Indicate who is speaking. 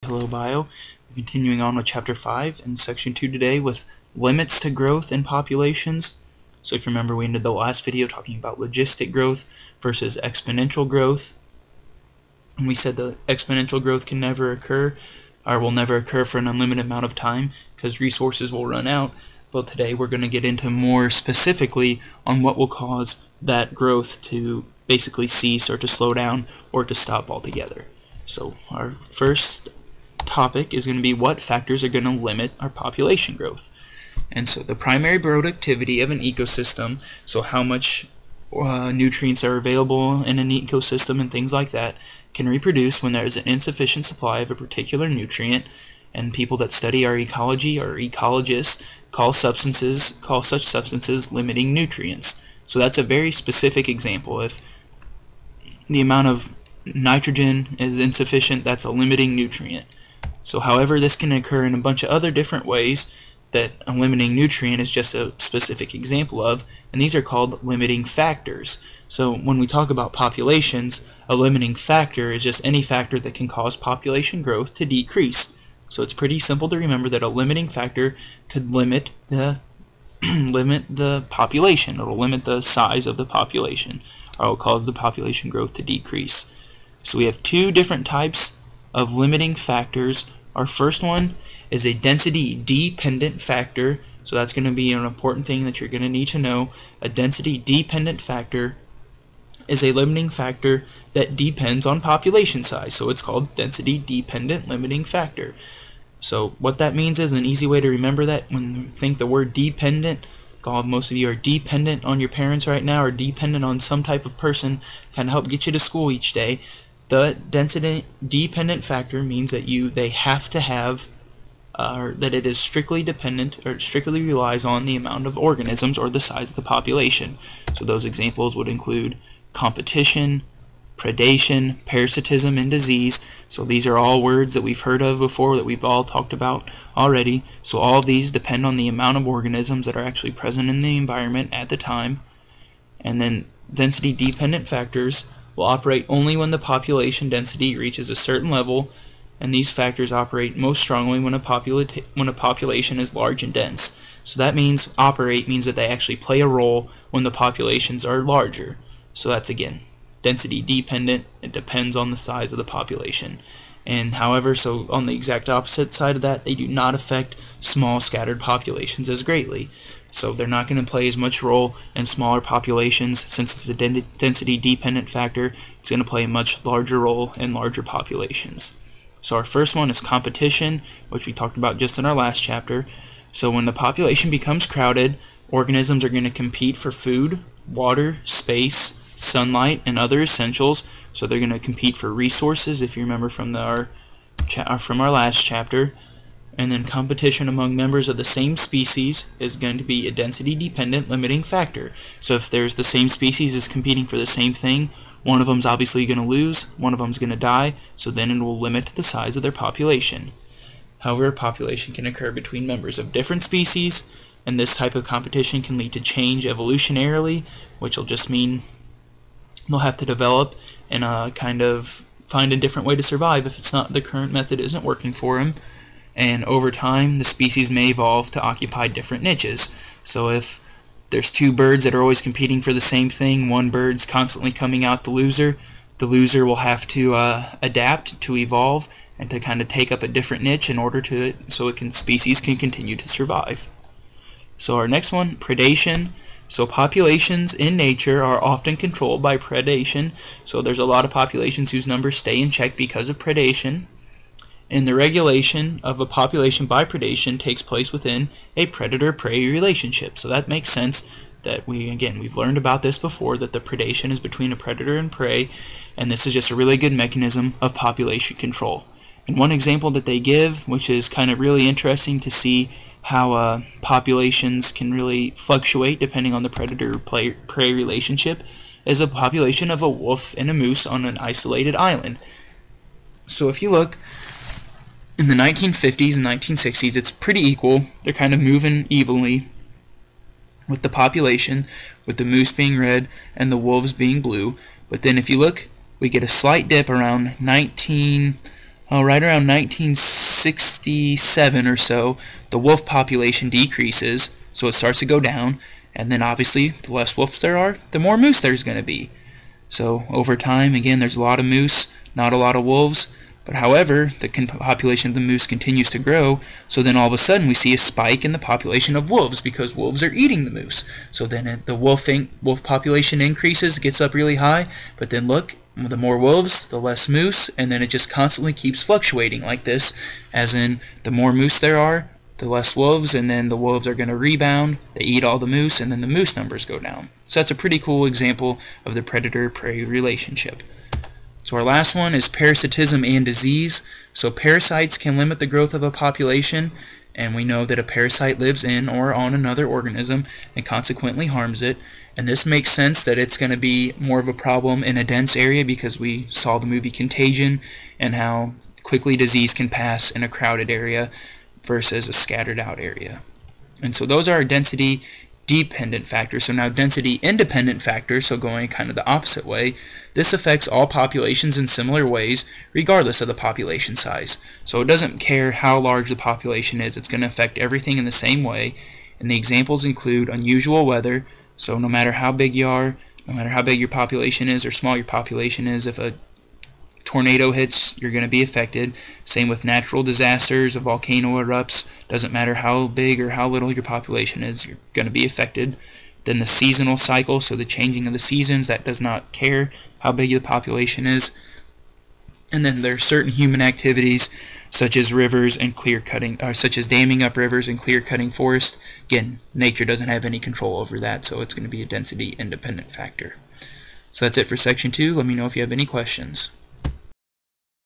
Speaker 1: Hello Bio. We're continuing on with Chapter 5 and Section 2 today with limits to growth in populations. So if you remember, we ended the last video talking about logistic growth versus exponential growth. And we said that exponential growth can never occur, or will never occur for an unlimited amount of time because resources will run out. But today we're going to get into more specifically on what will cause that growth to basically cease or to slow down or to stop altogether. So our first topic is going to be what factors are going to limit our population growth. And so the primary productivity of an ecosystem, so how much nutrients are available in an ecosystem and things like that, can reproduce when there is an insufficient supply of a particular nutrient. And people that study our ecology or ecologists call such substances limiting nutrients. So that's a very specific example. If the amount of nitrogen is insufficient, that's a limiting nutrient. So however, this can occur in a bunch of other different ways that a limiting nutrient is just a specific example of, and these are called limiting factors. So when we talk about populations, a limiting factor is just any factor that can cause population growth to decrease. So it's pretty simple to remember that a limiting factor could limit the population. It'll limit the size of the population, or it'll cause the population growth to decrease. So we have two different types of limiting factors. Our first one is a density dependent factor. So that's going to be an important thing that you're going to need to know. A density dependent factor is a limiting factor that depends on population size. So it's called density dependent limiting factor. So what that means is an easy way to remember that when you think the word dependent, most of you are dependent on your parents right now or dependent on some type of person kind of help get you to school each day. The density dependent factor means that they have to have that it is strictly dependent or strictly relies on the amount of organisms or the size of the population. So those examples would include competition, predation, parasitism, and disease. So these are all words that we've heard of before, that we've all talked about already. So all of these depend on the amount of organisms that are actually present in the environment at the time. And then density dependent factors will operate only when the population density reaches a certain level, and these factors operate most strongly when a population is large and dense. So that means operate means that they actually play a role when the populations are larger. So that's, again, density dependent. It depends on the size of the population. And however, so on the exact opposite side of that, they do not affect small scattered populations as greatly. So they're not going to play as much role in smaller populations. Since it's a density dependent factor, it's going to play a much larger role in larger populations. So our first one is competition, which we talked about just in our last chapter. So when the population becomes crowded, organisms are going to compete for food, water, space, sunlight, and other essentials. So they're going to compete for resources, if you remember from our last chapter. And then competition among members of the same species is going to be a density dependent limiting factor. So if there's the same species is competing for the same thing, one of them is obviously going to lose, one of them is going to die, so then it will limit the size of their population. However, population can occur between members of different species, and this type of competition can lead to change evolutionarily, which will just mean they'll have to develop and kind of find a different way to survive if the current method isn't working for them. And over time, the species may evolve to occupy different niches. So if there's two birds that are always competing for the same thing, one bird's constantly coming out the loser will have to adapt to evolve and to kind of take up a different niche in order to species can continue to survive. So our next one, predation. So populations in nature are often controlled by predation. So there's a lot of populations whose numbers stay in check because of predation. And the regulation of a population by predation takes place within a predator-prey relationship. So that makes sense that we've learned about this before, that the predation is between a predator and prey, and this is just a really good mechanism of population control. And one example that they give, which is kind of really interesting to see how populations can really fluctuate depending on the predator-prey relationship, is a population of a wolf and a moose on an isolated island. So if you look, in the 1950s and 1960s, it's pretty equal. They're kind of moving evenly with the population, with the moose being red and the wolves being blue. But then if you look, we get a slight dip around Right around 1967 or so, the wolf population decreases, so it starts to go down, and then obviously the less wolves there are, the more moose there's going to be. So over time, again, there's a lot of moose, not a lot of wolves, but however, the population of the moose continues to grow, so then all of a sudden we see a spike in the population of wolves because wolves are eating the moose. So then the wolf population increases, it gets up really high, but then look, the more wolves, the less moose, and then it just constantly keeps fluctuating like this, as in the more moose there are, the less wolves, and then the wolves are going to rebound, they eat all the moose, and then the moose numbers go down. So that's a pretty cool example of the predator-prey relationship. So our last one is parasitism and disease. So parasites can limit the growth of a population, and we know that a parasite lives in or on another organism and consequently harms it. And this makes sense that it's going to be more of a problem in a dense area because we saw the movie Contagion and how quickly disease can pass in a crowded area versus a scattered out area. And so those are our density dependent factors. So now density independent factors, so going kind of the opposite way, this affects all populations in similar ways regardless of the population size. So it doesn't care how large the population is, it's going to affect everything in the same way. And the examples include unusual weather, so no matter how big you are, no matter how big your population is or small your population is, if a tornado hits, you're going to be affected. Same with natural disasters, a volcano erupts, doesn't matter how big or how little your population is, you're going to be affected. Then the seasonal cycle, so the changing of the seasons, that does not care how big the population is. And then there are certain human activities such as rivers and clear cutting, such as damming up rivers and clear cutting forest. Again, nature doesn't have any control over that, so it's going to be a density independent factor. So that's it for section 2. Let me know if you have any questions.